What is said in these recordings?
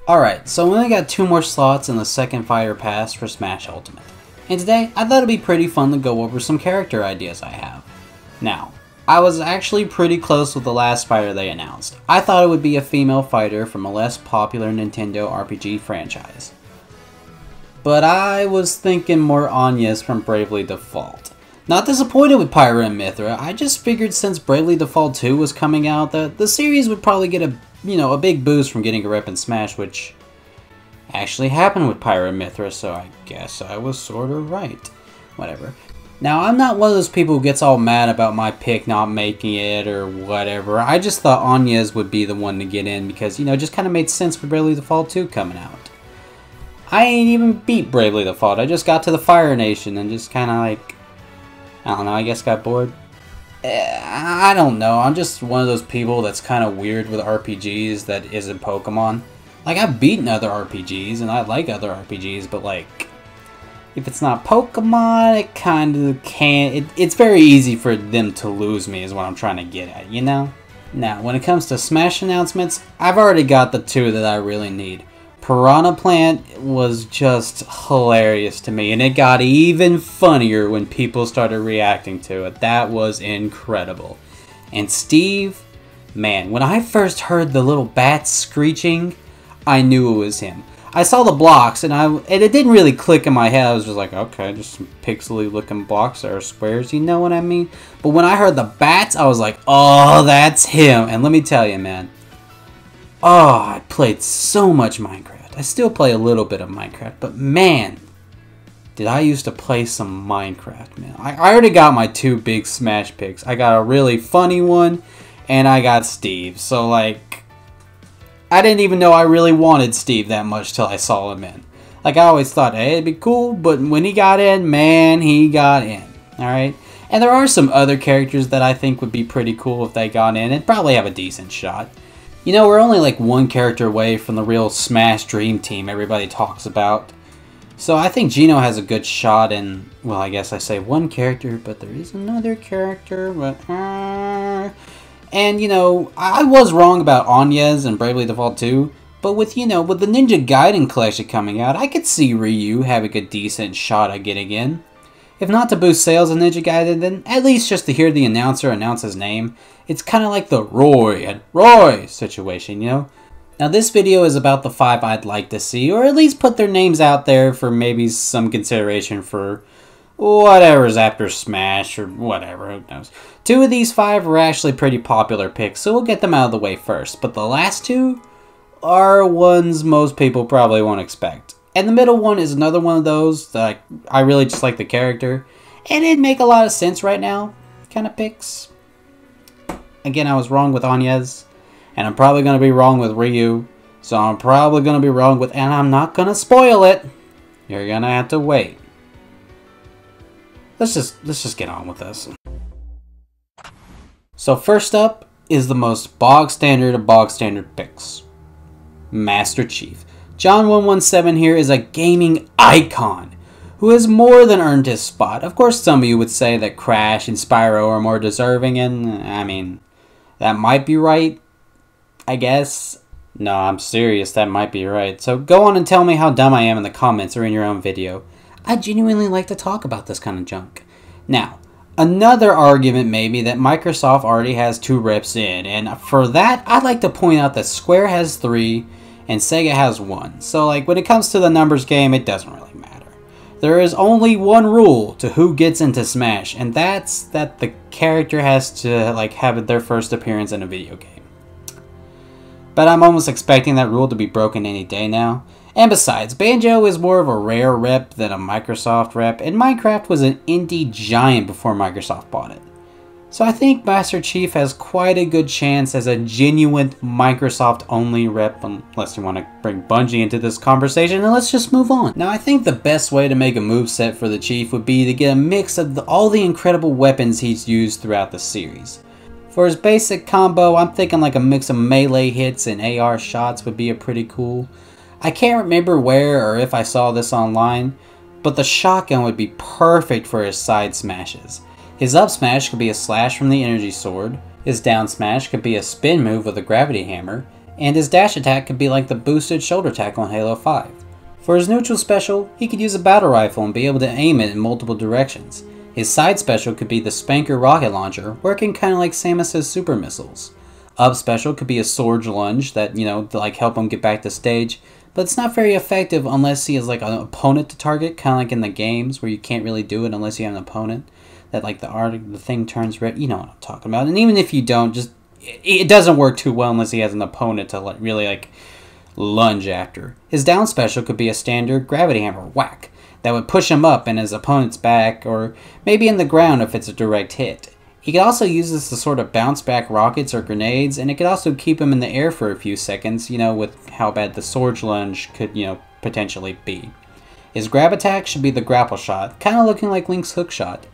Alright, so we only got 2 more slots in the second Fighter Pass for Smash Ultimate. And today, I thought it'd be pretty fun to go over some character ideas I have. Now, I was actually pretty close with the last fighter they announced. I thought it would be a female fighter from a less popular Nintendo RPG franchise. But I was thinking more Anya's from Bravely Default. Not disappointed with Pyra and Mythra, I just figured since Bravely Default 2 was coming out that the series would probably get a big boost from getting a rep in Smash, which actually happened with Pyra and Mythra, so I guess I was sort of right. Whatever. Now, I'm not one of those people who gets all mad about my pick not making it or whatever. I just thought Anya's would be the one to get in because, it just kind of made sense with Bravely Default 2 coming out. I ain't even beat Bravely Default, I just got to the Fire Nation and just kind of I don't know, I guess got bored. I don't know, I'm just one of those people that's kind of weird with RPGs that isn't Pokemon. I've beaten other RPGs, and I like other RPGs, but if it's not Pokemon, it kind of can't... It's very easy for them to lose me, is what I'm trying to get at, Now, when it comes to Smash announcements, I've already got the 2 that I really need. Piranha Plant was just hilarious to me, and it got even funnier when people started reacting to it. That was incredible. And Steve, man, when I first heard the little bats screeching, I knew it was him. I saw the blocks, and it didn't really click in my head. I was just like, okay, just some pixely looking blocks or squares, you know what I mean? But when I heard the bats, I was like, oh, that's him. And let me tell you, man, oh, I played so much Minecraft. I still play a little bit of Minecraft, but man, did I used to play some Minecraft, man. I already got my 2 big Smash picks. I got a really funny one, and I got Steve. So, I didn't even know I really wanted Steve that much till I saw him in. I always thought, hey, it'd be cool, but when he got in, man, he got in. Alright? And there are some other characters that I think would be pretty cool if they got in and probably have a decent shot. We're only 1 character away from the real Smash Dream Team everybody talks about. So I think Geno has a good shot in, well, I guess I say 1 character, but there is another character, but... And, I was wrong about Anya's and Bravely Default 2, but with the Ninja Gaiden collection coming out, I could see Ryu having a decent shot at getting in. If not to boost sales of Ninja Gaiden, then at least just to hear the announcer announce his name. It's kind of like the Roy and Roy situation, Now, this video is about the 5 I'd like to see, or at least put their names out there for maybe some consideration for whatever's after Smash or whatever, who knows. 2 of these 5 are actually pretty popular picks, so we'll get them out of the way first. But the last 2 are ones most people probably won't expect. And the middle one is another one of those that I really just like the character. And it'd make a lot of sense right now, kind of picks. Again, I was wrong with Anya's. And I'm probably going to be wrong with Ryu. So I'm probably going to be wrong with... And I'm not going to spoil it. You're going to have to wait. Let's just get on with this. So first up is the most bog standard of bog standard picks. Master Chief. John117 here is a gaming icon who has more than earned his spot. Of course, some of you would say that Crash and Spyro are more deserving, and I mean, that might be right, I guess. No, I'm serious, that might be right. So go on and tell me how dumb I am in the comments or in your own video. I genuinely like to talk about this kind of junk. Now, another argument may be that Microsoft already has 2 reps in, and for that, I'd like to point out that Square has 3 and Sega has 1. So when it comes to the numbers game, it doesn't really matter. There is only one rule to who gets into Smash, and that's that the character has to have their first appearance in a video game. But I'm almost expecting that rule to be broken any day now. And besides, Banjo is more of a Rare rep than a Microsoft rep, and Minecraft was an indie giant before Microsoft bought it. So I think Master Chief has quite a good chance as a genuine Microsoft-only rep, unless you want to bring Bungie into this conversation, and let's just move on. Now, I think the best way to make a moveset for the Chief would be to get a mix of all the incredible weapons he's used throughout the series. For his basic combo, I'm thinking a mix of melee hits and AR shots would be pretty cool. I can't remember where or if I saw this online, but the shotgun would be perfect for his side smashes. His up smash could be a slash from the energy sword, his down smash could be a spin move with a gravity hammer, And his dash attack could be like the boosted shoulder attack on Halo 5. For his neutral special, he could use a battle rifle and be able to aim it in multiple directions. His side special could be the Spanker rocket launcher, working kind of like Samus's super missiles. Up special could be a sword lunge that, to like help him get back to stage, but it's not very effective unless he has like an opponent to target, kind of like in the games where you can't really do it unless you have an opponent. That like the thing turns red, you know what I'm talking about. And even if you don't, it doesn't work too well unless he has an opponent to really lunge after. His down special could be a standard gravity hammer whack that would push him up in his opponent's back or maybe in the ground if it's a direct hit. He could also use this to sort of bounce back rockets or grenades, and it could also keep him in the air for a few seconds, with how bad the sword lunge could, potentially be. His grab attack should be the grapple shot, kind of looking like Link's hook shot.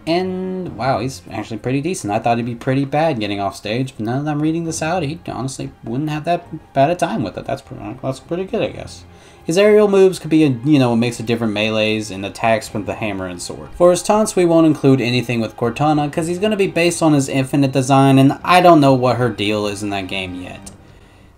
And, wow, he's actually pretty decent. I thought he'd be pretty bad getting off stage, but now that I'm reading this out, he honestly wouldn't have that bad a time with it. That's pretty good, I guess. His aerial moves could be a mix of different melees and attacks with the hammer and sword. For his taunts, we won't include anything with Cortana, because he's going to be based on his Infinite design, and I don't know what her deal is in that game yet.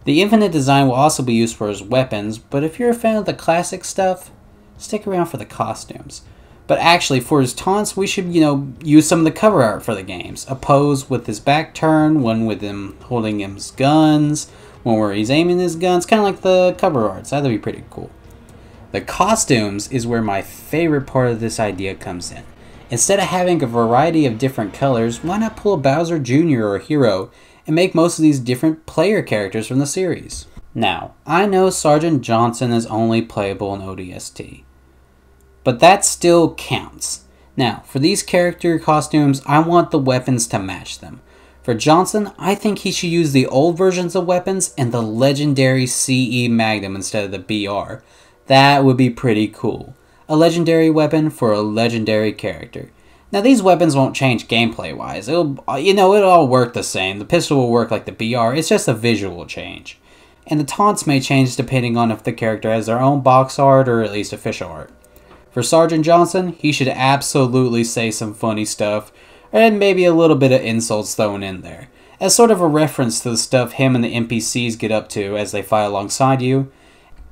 The Infinite design will also be used for his weapons, but if you're a fan of the classic stuff, stick around for the costumes. But actually, for his taunts, we should, use some of the cover art for the games. A pose with his back turned, one with him holding his guns, one where he's aiming his guns, kind of like the cover arts. That'd be pretty cool. The costumes is where my favorite part of this idea comes in. Instead of having a variety of different colors, why not pull a Bowser Jr. or a Hero and make most of these different player characters from the series? Now, I know Sergeant Johnson is only playable in ODST, but that still counts. Now, for these character costumes, I want the weapons to match them. For Johnson, I think he should use the old versions of weapons and the legendary CE Magnum instead of the BR. That would be pretty cool. A legendary weapon for a legendary character. Now, these weapons won't change gameplay-wise. It'll all work the same. The pistol will work like the BR. It's just a visual change. And the taunts may change depending on if the character has their own box art or at least official art. For Sergeant Johnson, he should absolutely say some funny stuff, and maybe a little bit of insults thrown in there, as sort of a reference to the stuff him and the NPCs get up to as they fight alongside you,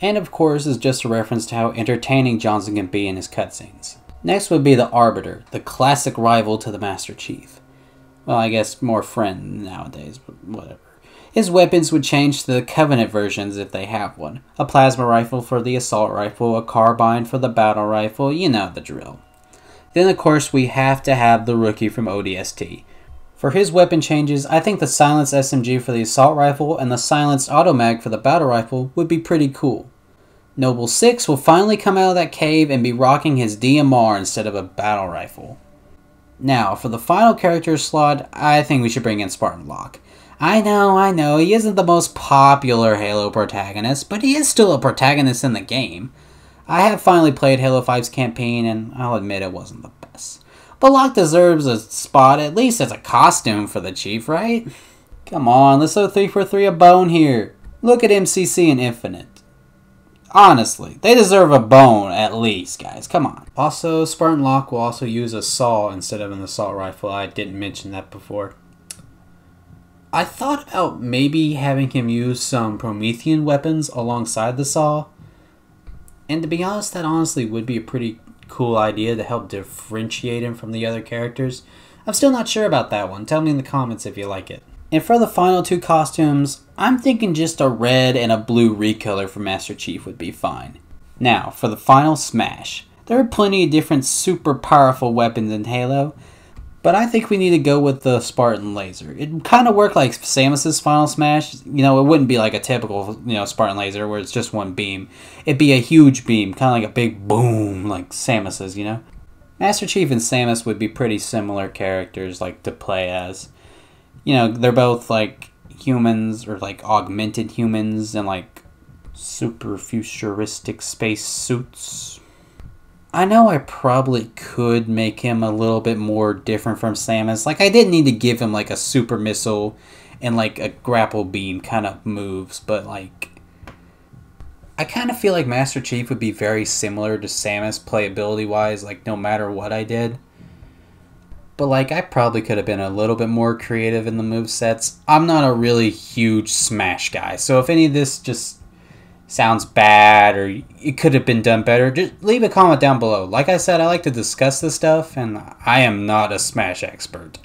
and of course is just a reference to how entertaining Johnson can be in his cutscenes. Next would be the Arbiter, the classic rival to the Master Chief. Well, I guess more friend nowadays, but whatever. His weapons would change to the Covenant versions if they have one. A plasma rifle for the assault rifle, a carbine for the battle rifle, you know the drill. Then of course we have to have the rookie from ODST. For his weapon changes, I think the silenced SMG for the assault rifle and the silenced automag for the battle rifle would be pretty cool. Noble 6 will finally come out of that cave and be rocking his DMR instead of a battle rifle. Now, for the final character slot, I think we should bring in Spartan Locke. I know, he isn't the most popular Halo protagonist, but he is still a protagonist in the game. I have finally played Halo 5's campaign, and I'll admit it wasn't the best. But Locke deserves a spot, at least as a costume for the Chief, right? Come on, let's throw 343 a bone here. Look at MCC and Infinite. Honestly, they deserve a bone at least, guys. Come on. Also, Spartan Locke will also use a saw instead of an assault rifle. I didn't mention that before. I thought about maybe having him use some Promethean weapons alongside the saw. And to be honest, that honestly would be a pretty cool idea to help differentiate him from the other characters. I'm still not sure about that one. Tell me in the comments if you like it. And for the final two costumes, I'm thinking just a red and a blue recolor for Master Chief would be fine. Now, for the final smash. There are plenty of different super powerful weapons in Halo, but I think we need to go with the Spartan Laser. It kind of worked like Samus's final smash. It wouldn't be like a typical, Spartan Laser where it's just one beam. It'd be a huge beam, kind of like a big boom like Samus's, Master Chief and Samus would be pretty similar characters to play as. They're both like humans or like augmented humans and like super futuristic space suits. I know I probably could make him a little bit more different from Samus. I didn't need to give him like a super missile and like a grapple beam kind of moves, but I kind of feel like Master Chief would be very similar to Samus playability wise, no matter what I did. but like I probably could have been a little bit more creative in the movesets. I'm not a really huge Smash guy, so if any of this just sounds bad or it could have been done better, just leave a comment down below. Like I said, I like to discuss this stuff, and I am not a Smash expert.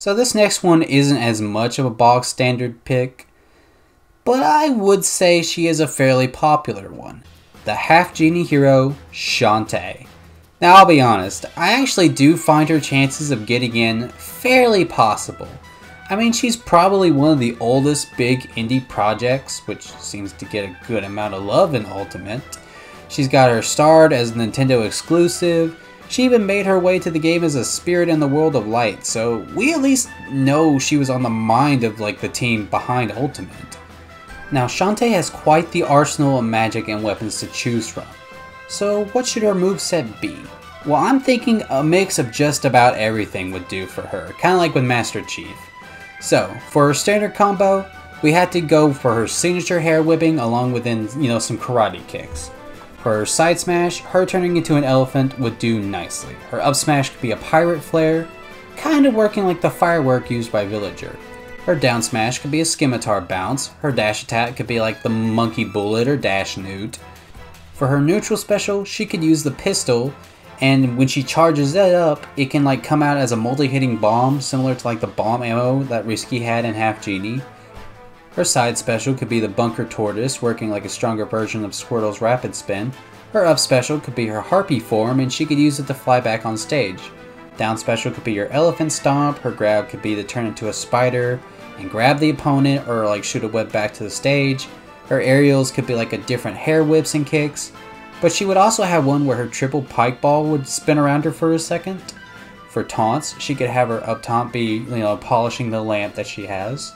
So this next one isn't as much of a bog standard pick, but I would say she is a fairly popular one. The half-genie hero, Shantae. Now I'll be honest, I actually do find her chances of getting in fairly possible. I mean, she's probably one of the oldest big indie projects, which seems to get a good amount of love in Ultimate. She's got her starred as a Nintendo exclusive. She even made her way to the game as a spirit in the world of light, so we at least know she was on the mind of like the team behind Ultimate. Now Shantae has quite the arsenal of magic and weapons to choose from. So what should her moveset be? Well, I'm thinking a mix of just about everything would do for her, kind of like with Master Chief. So, for her standard combo, we had to go for her signature hair whipping along with some karate kicks. For her side smash, her turning into an elephant would do nicely. Her up smash could be a pirate flare, kind of working like the firework used by Villager. Her down smash could be a scimitar bounce. Her dash attack could be like the monkey bullet or dash newt. For her neutral special, she could use the pistol, and when she charges it up, it can like come out as a multi-hitting bomb, similar to like the bomb ammo that Risky had in Half Genie. Her side special could be the Bunker Tortoise, working like a stronger version of Squirtle's Rapid Spin. Her up special could be her Harpy form, and she could use it to fly back on stage. Down special could be your Elephant Stomp. Her grab could be to turn into a spider and grab the opponent, or like shoot a web back to the stage. Her aerials could be like a different hair whips and kicks. But she would also have one where her triple pike ball would spin around her for a second. For taunts, she could have her up taunt be, polishing the lamp that she has.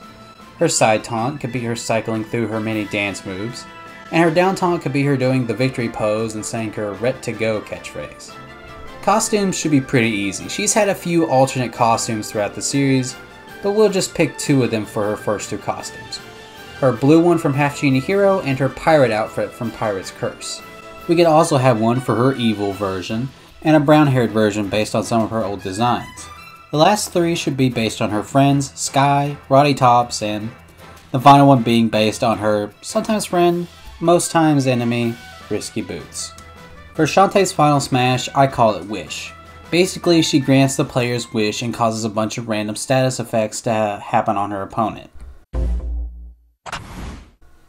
Her side taunt could be her cycling through her many dance moves. And her down taunt could be her doing the victory pose and saying her "Ret to go" catchphrase. Costumes should be pretty easy. She's had a few alternate costumes throughout the series, but we'll just pick two of them for her first two costumes. Her blue one from Half Genie Hero and her pirate outfit from Pirate's Curse. We could also have one for her evil version, and a brown-haired version based on some of her old designs. The last three should be based on her friends, Sky, Roddy Tops, and the final one being based on her sometimes friend, most times enemy, Risky Boots. For Shantae's final smash, I call it Wish. Basically, she grants the player's wish and causes a bunch of random status effects to happen on her opponent.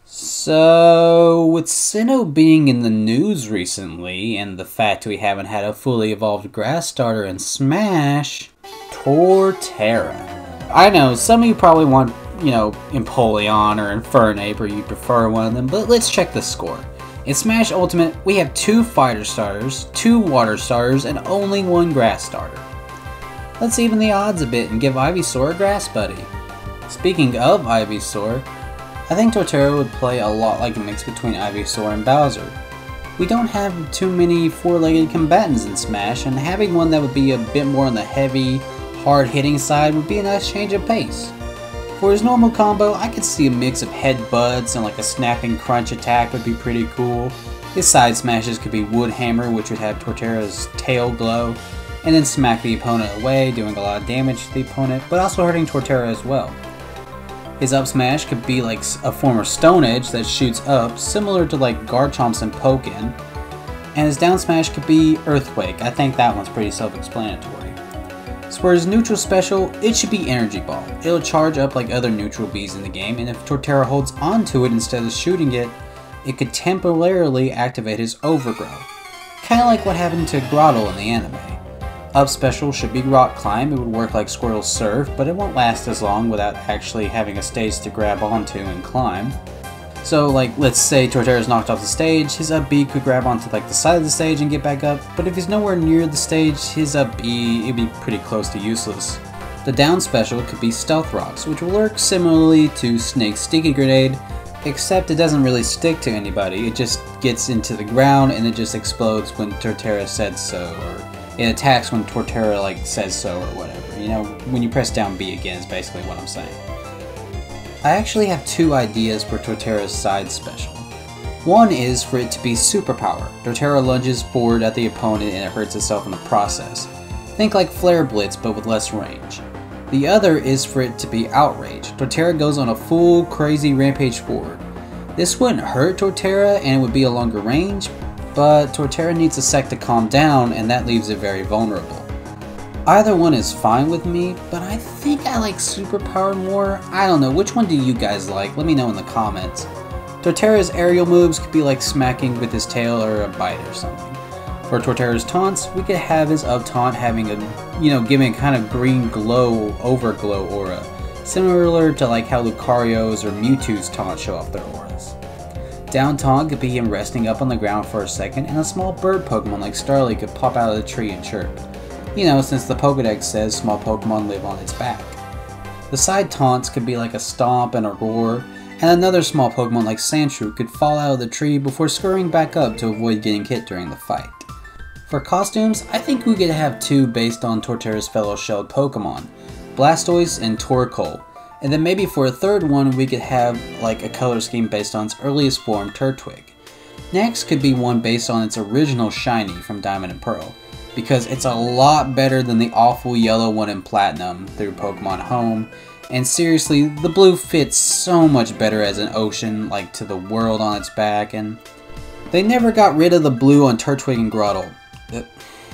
So, with Sinnoh being in the news recently, and the fact we haven't had a fully evolved grass starter in Smash, Torterra. I know, some of you probably want, Empoleon or Infernape, or you prefer one of them, but let's check the score. In Smash Ultimate, we have 2 fighter starters, 2 water starters, and only 1 grass starter. Let's even the odds a bit and give Ivysaur a grass buddy. Speaking of Ivysaur, I think Torterra would play a lot like a mix between Ivysaur and Bowser. We don't have too many 4-legged combatants in Smash, and having one that would be a bit more on the heavy, hard-hitting side would be a nice change of pace. For his normal combo, I could see a mix of headbutts and like a snapping crunch attack would be pretty cool. His side smashes could be Wood Hammer, which would have Torterra's tail glow, and then smack the opponent away, doing a lot of damage to the opponent, but also hurting Torterra as well. His up smash could be like a form of Stone Edge that shoots up, similar to like Garchomp's and Pokken. And his down smash could be Earthquake. I think that one's pretty self-explanatory. So for his neutral special, it should be Energy Ball. It'll charge up like other neutral bees in the game, and if Torterra holds onto it instead of shooting it, it could temporarily activate his Overgrow. Kinda like what happened to Grottle in the anime. Up special should be Rock Climb. It would work like Squirtle's Surf, but it won't last as long without actually having a stage to grab onto and climb. So like, let's say Torterra's knocked off the stage, his up B could grab onto like the side of the stage and get back up, but if he's nowhere near the stage, his up B, it'd be pretty close to useless. The down special could be Stealth Rocks, which will work similarly to Snake's Sticky Grenade, except it doesn't really stick to anybody. It just gets into the ground and it just explodes when Torterra said so, or it attacks when Torterra like says so or whatever. When you press down B again is basically what I'm saying. I actually have 2 ideas for Torterra's side special. One is for it to be Superpower. Torterra lunges forward at the opponent and it hurts itself in the process. Think like Flare Blitz but with less range. The other is for it to be Outrage. Torterra goes on a full crazy rampage forward. This wouldn't hurt Torterra and it would be a longer range, but Torterra needs a sec to calm down and that leaves it very vulnerable. Either one is fine with me, but I think I like Superpower more. I don't know, which one do you guys like? Let me know in the comments. Torterra's aerial moves could be like smacking with his tail or a bite or something. For Torterra's taunts, we could have his up taunt having a, giving a kind of green glow, overglow aura, similar to like how Lucario's or Mewtwo's taunts show off their auras. Down taunt could be him resting up on the ground for a second, and a small bird Pokemon like Starly could pop out of the tree and chirp. Since the Pokédex says small Pokemon live on its back. The side taunts could be like a Stomp and a Roar, and another small Pokemon like Sandshrew could fall out of the tree before scurrying back up to avoid getting hit during the fight. For costumes, I think we could have two based on Torterra's fellow shelled Pokemon, Blastoise and Torkoal, and then maybe for a third one we could have like a color scheme based on its earliest form, Turtwig. Next could be one based on its original Shiny from Diamond and Pearl, because it's a lot better than the awful yellow one in Platinum through Pokemon Home, and seriously, the blue fits so much better as an ocean, like to the world on its back, and they never got rid of the blue on Turtwig and Grottle.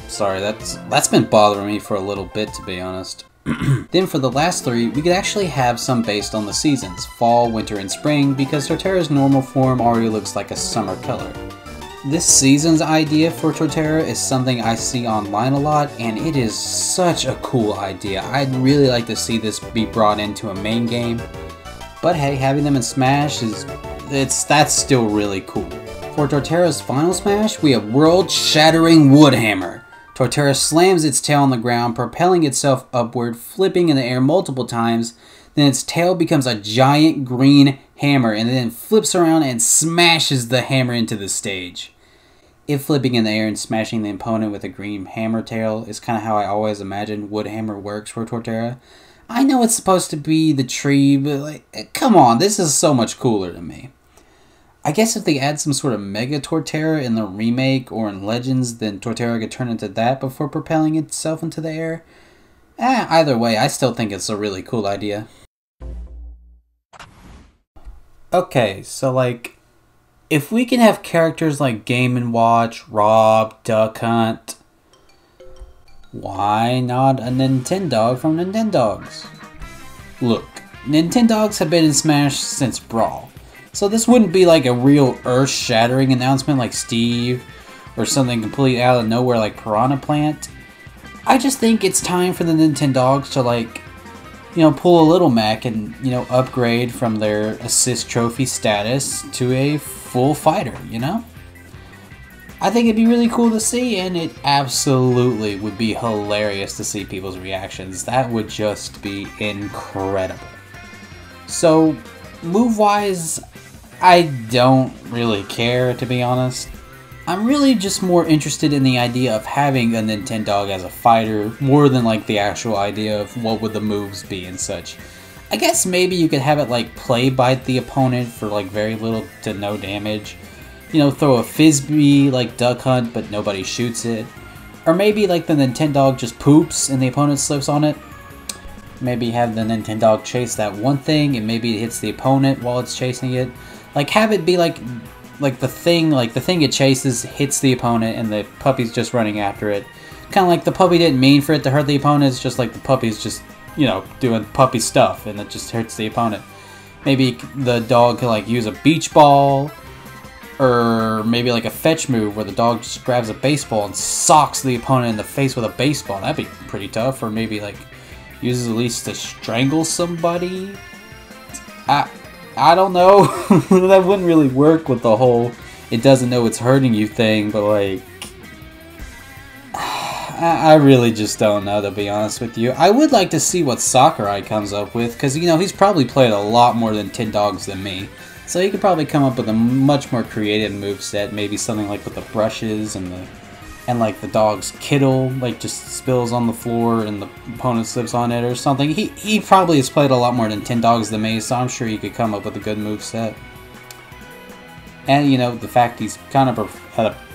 Sorry, that's been bothering me for a little bit, to be honest. Then for the last three, we could actually have some based on the seasons, fall, winter, and spring, because Torterra's normal form already looks like a summer color. This season's idea for Torterra is something I see online a lot, and it is such a cool idea. I'd really like to see this be brought into a main game. But hey, having them in Smash that's still really cool. For Torterra's final smash, we have World-Shattering Woodhammer. Torterra slams its tail on the ground, propelling itself upward, flipping in the air multiple times. Then its tail becomes a giant green hammer and then flips around and smashes the hammer into the stage. If flipping in the air and smashing the opponent with a green hammer tail is kind of how I always imagined Woodhammer works for Torterra. I know it's supposed to be the tree, but like, come on, this is so much cooler to me. I guess if they add some sort of Mega Torterra in the remake or in Legends, then Torterra could turn into that before propelling itself into the air. Either way, I still think it's a really cool idea. Okay, so like, if we can have characters like Game & Watch, Rob, Duck Hunt, why not a Nintendog from Nintendogs? Look, Nintendogs have been in Smash since Brawl, so this wouldn't be like a real earth-shattering announcement like Steve, or something completely out of nowhere like Piranha Plant. I just think it's time for the Nintendogs to like, pull a Little Mac and, upgrade from their assist trophy status to a full fighter, I think it'd be really cool to see, and it absolutely would be hilarious to see people's reactions. That would just be incredible. So, move-wise, I don't really care, to be honest. I'm really just more interested in the idea of having a Nintendog as a fighter, more than like the actual idea of what would the moves be and such. I guess maybe you could have it like play bite the opponent for like very little to no damage. Throw a Frisbee like Duck Hunt but nobody shoots it. Or maybe like the Nintendog just poops and the opponent slips on it. Maybe have the Nintendog chase that one thing and maybe it hits the opponent while it's chasing it. Like have it be like the thing it chases hits the opponent and the puppy's just running after it. Kind of like the puppy didn't mean for it to hurt the opponent, it's just like the puppy's just, doing puppy stuff and it just hurts the opponent. Maybe the dog could like use a beach ball, or maybe like a fetch move where the dog just grabs a baseball and socks the opponent in the face with a baseball. That'd be pretty tough. Or maybe like uses at least to strangle somebody. I don't know. That wouldn't really work with the whole it doesn't know it's hurting you thing, but like I really just don't know, to be honest with you. I would like to see what Sakurai comes up with, because he's probably played a lot more Nintendogs than me. So he could probably come up with a much more creative moveset, maybe something like with the brushes and like the dog's Kittle, like just spills on the floor and the opponent slips on it or something. He probably has played a lot more Nintendogs than me, so I'm sure he could come up with a good moveset. And the fact he's kind of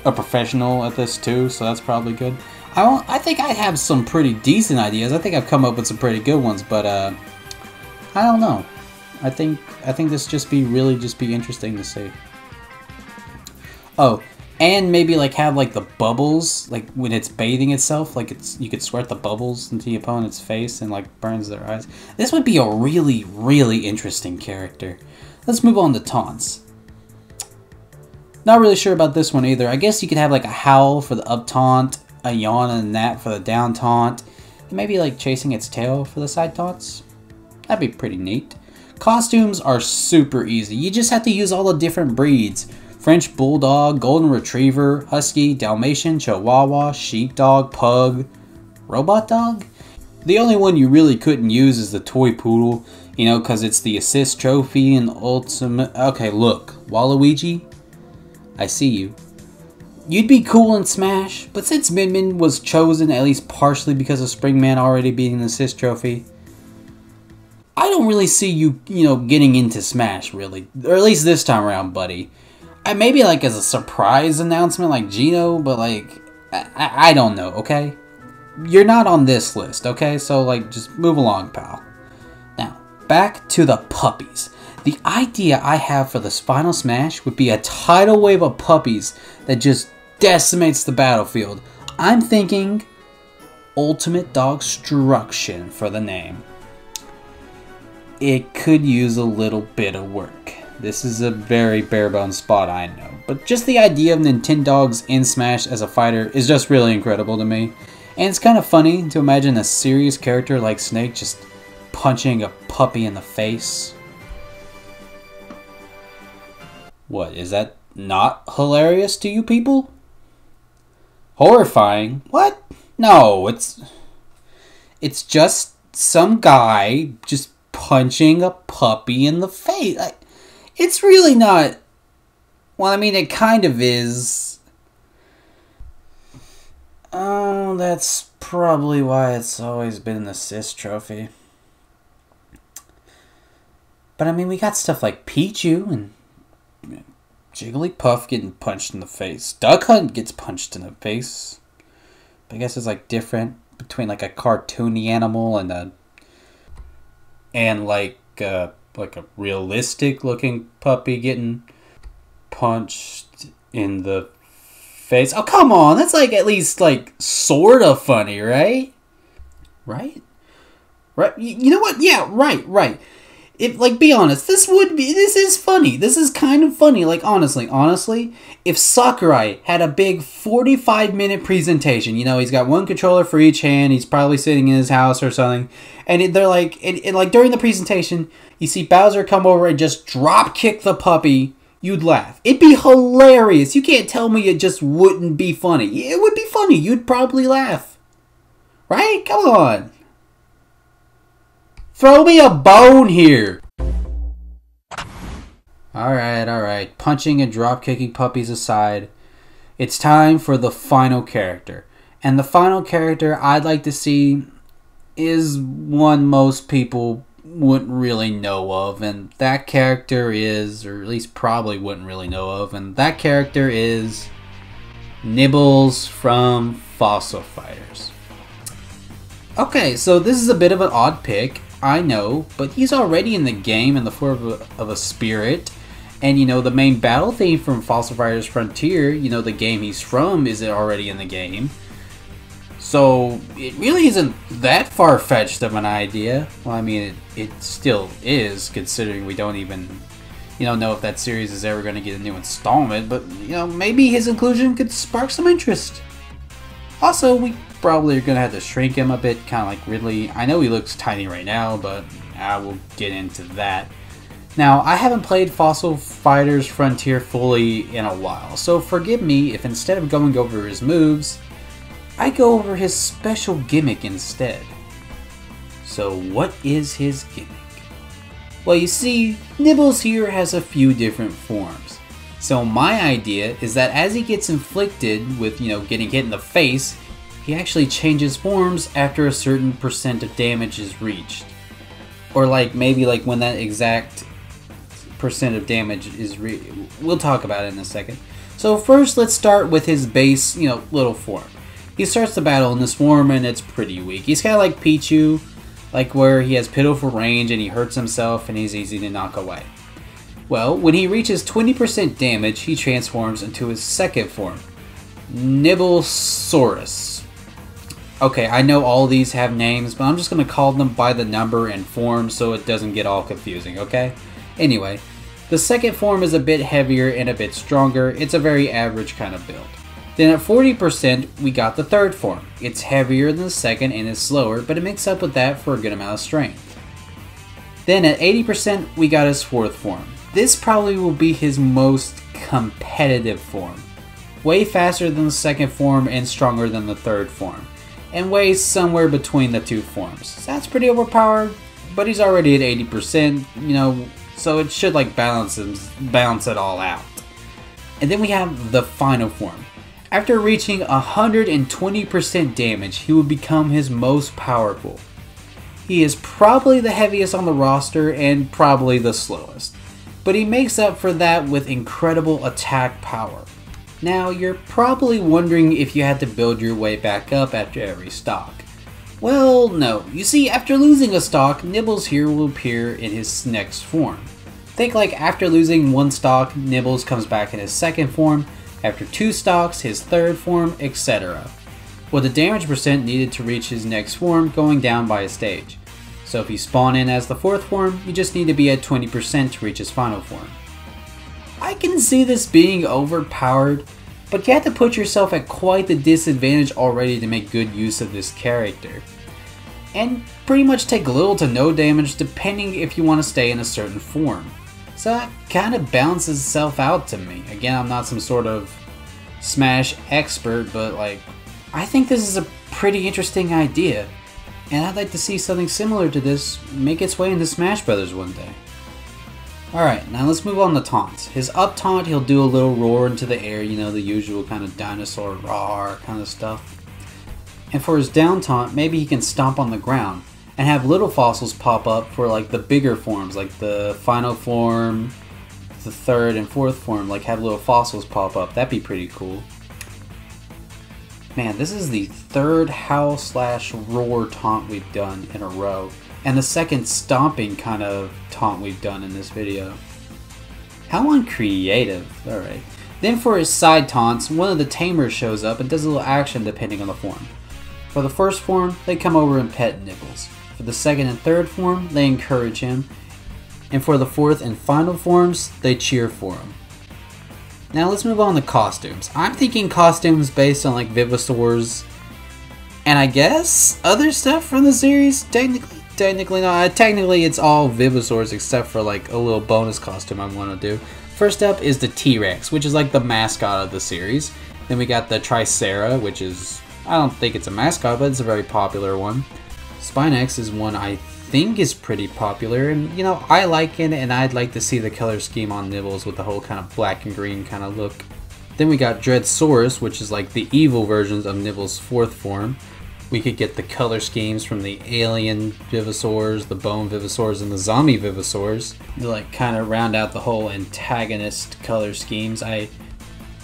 a professional at this too, so that's probably good. I think I have some pretty decent ideas. I think I've come up with some pretty good ones, but I don't know. I think this just be interesting to see. Oh, and maybe like have like the bubbles, like when it's bathing itself, like you could squirt the bubbles into the opponent's face and like burns their eyes. This would be a really interesting character. Let's move on to taunts. Not really sure about this one either. I guess you could have like a howl for the up taunt, a yawn and a nap for the down taunt, and maybe like chasing its tail for the side taunts. That'd be pretty neat. Costumes are super easy. You just have to use all the different breeds. French Bulldog, Golden Retriever, Husky, Dalmatian, Chihuahua, Sheepdog, Pug, Robot Dog? The only one you really couldn't use is the Toy Poodle, you know, because it's the assist trophy and ultimate... Okay, look, Waluigi, I see you. You'd be cool in Smash, but since Min Min was chosen at least partially because of Springman already being an assist trophy, I don't really see you, getting into Smash, really. Or at least this time around, buddy. Maybe, like, as a surprise announcement, like Gino, but, like, I don't know, okay? You're not on this list, okay? So, like, just move along, pal. Now, back to the puppies. The idea I have for this final Smash would be a tidal wave of puppies that just decimates the battlefield. I'm thinking Ultimate Dogstruction for the name. It could use a little bit of work. This is a very bare-bones spot, I know. But just the idea of Nintendogs in Smash as a fighter is just really incredible to me. And it's kind of funny to imagine a serious character like Snake just punching a puppy in the face. What, is that not hilarious to you people? Horrifying? What? No, it's just some guy just punching a puppy in the face. It's really not... Well, I mean, it kind of is. Oh, that's probably why it's always been an assist trophy. But I mean, we got stuff like Pichu and Jigglypuff getting punched in the face. Duck Hunt gets punched in the face. But I guess it's like different between like a cartoony animal and like a realistic looking puppy getting punched in the face. Oh, come on. That's like at least like sort of funny, right? Right? Right? You know what? Yeah, right. If, like, be honest, this is funny. This is kind of funny. Like, honestly, if Sakurai had a big 45-minute presentation, he's got one controller for each hand, he's probably sitting in his house or something, and they're like, like, during the presentation, you see Bowser come over and just drop kick the puppy, you'd laugh. It'd be hilarious. You can't tell me it just wouldn't be funny. It would be funny. You'd probably laugh. Right? Come on. Throw me a bone here! Alright. Punching and drop-kicking puppies aside, it's time for the final character. And the final character I'd like to see is one most people wouldn't really know of, and that character is, or at least probably wouldn't really know of, and that character is Nibbles from Fossil Fighters. Okay, so this is a bit of an odd pick, I know, but he's already in the game in the form of a spirit, and the main battle theme from Fossil Fighters Frontier, the game he's from, is already in the game. So it really isn't that far-fetched of an idea. Well, I mean, it still is, considering we don't even, know if that series is ever going to get a new installment, but, maybe his inclusion could spark some interest. Also, we probably are going to have to shrink him a bit, kind of like Ridley. I know he looks tiny right now, but I will get into that. Now, I haven't played Fossil Fighters Frontier fully in a while, so forgive me if instead of going over his moves, I go over his special gimmick instead. So what is his gimmick? Well, you see, Nibbles here has a few different forms. So my idea is that as he gets inflicted with, getting hit in the face, he actually changes forms after a certain % of damage is reached. Or maybe when that exact % of damage is we'll talk about it in a second. So first let's start with his base, little form. He starts the battle in this form and it's pretty weak. He's kind of like Pichu, like where he has pitiful range and he hurts himself and he's easy to knock away. Well, when he reaches 20% damage, he transforms into his second form, Nibelsaurus. Okay, I know all these have names, but I'm just going to call them by the number and form so it doesn't get all confusing, okay? Anyway, the second form is a bit heavier and a bit stronger. It's a very average kind of build. Then at 40%, we got the third form. It's heavier than the second and is slower, but it makes up with that for a good amount of strength. Then at 80%, we got his fourth form. This probably will be his most competitive form. Way faster than the second form and stronger than the third form. And weighs somewhere between the two forms. So that's pretty overpowered, but he's already at 80%, you know, so it should like balance it all out. And then we have the final form. After reaching 120% damage, he will become his most powerful. He is probably the heaviest on the roster and probably the slowest, but he makes up for that with incredible attack power. Now, you're probably wondering if you had to build your way back up after every stock. Well, no. You see, after losing a stock, Nibbles here will appear in his next form. Think like after losing one stock, Nibbles comes back in his second form, after 2 stocks, his third form, etc. With the damage percent needed to reach his next form going down by a stage. So if you spawn in as the fourth form, you just need to be at 20% to reach his final form. I can see this being overpowered, but you have to put yourself at quite the disadvantage already to make good use of this character. And pretty much take little to no damage depending if you want to stay in a certain form. So that kind of balances itself out to me. Again, I'm not some sort of Smash expert, but like, I think this is a pretty interesting idea. And I'd like to see something similar to this make its way into Smash Brothers one day. Alright, now let's move on to taunts. His up taunt, he'll do a little roar into the air, you know, the usual kind of dinosaur roar kind of stuff. And for his down taunt, maybe he can stomp on the ground and have little fossils pop up for like the bigger forms, like the final form, the third and fourth form, like have little fossils pop up. That'd be pretty cool. Man, this is the third howl / roar taunt we've done in a row. And the second stomping kind of taunt we've done in this video. How uncreative. Alright. Then for his side taunts, one of the tamers shows up and does a little action depending on the form. For the first form, they come over and pet Nibbles. For the second and third form, they encourage him. And for the fourth and final forms, they cheer for him. Now let's move on to costumes. I'm thinking costumes based on like Vivosaurs and I guess other stuff from the series. Technically not. Technically it's all Vivosaurs except for like a little bonus costume I want to do. First up is the T-Rex, which is like the mascot of the series. Then we got the Tricera, which is, I don't think it's a mascot, but it's a very popular one. Spinex is one I think is pretty popular, and you know, I like it, and I'd like to see the color scheme on Nibbles with the whole kind of black and green kind of look. Then we got Dreadsaurus, which is like the evil versions of Nibbles' fourth form. We could get the color schemes from the alien Vivosaurs, the bone Vivosaurs, and the zombie Vivosaurs to like kind of round out the whole antagonist color schemes. I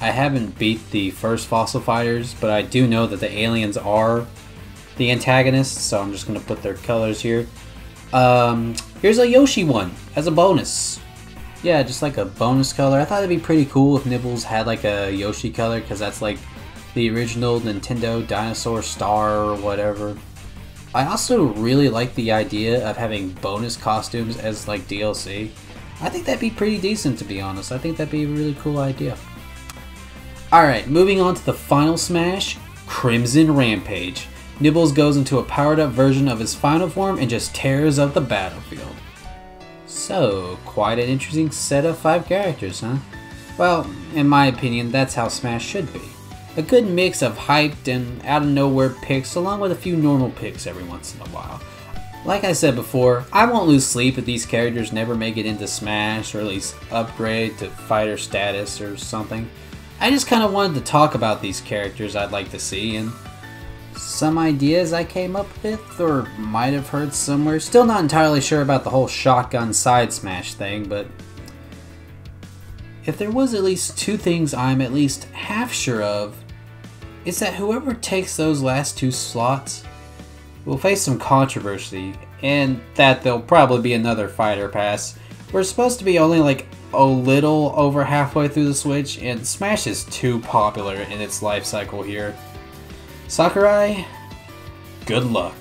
haven't beat the first Fossil Fighters, but I do know that the aliens are the antagonists, so I'm just going to put their colors here. Here's a Yoshi one as a bonus. Yeah, just like a bonus color. I thought it'd be pretty cool if Nibbles had like a Yoshi color, because that's like the original Nintendo Dinosaur Star or whatever. I also really like the idea of having bonus costumes as like DLC. I think that'd be pretty decent, to be honest. I think that'd be a really cool idea. Alright, moving on to the final Smash, Crimson Rampage. Nibbles goes into a powered up version of his final form and just tears up the battlefield. So, quite an interesting set of 5 characters, huh? Well, in my opinion, that's how Smash should be. A good mix of hyped and out of nowhere picks along with a few normal picks every once in a while. Like I said before, I won't lose sleep if these characters never make it into Smash or at least upgrade to fighter status or something. I just kind of wanted to talk about these characters I'd like to see and some ideas I came up with or might have heard somewhere. Still not entirely sure about the whole shotgun side smash thing, but if there was at least 2 things I'm at least half sure of, is that whoever takes those last 2 slots will face some controversy, and that there'll probably be another fighter pass. We're supposed to be only like a little over halfway through the Switch, and Smash is too popular in its life cycle here. Sakurai, good luck.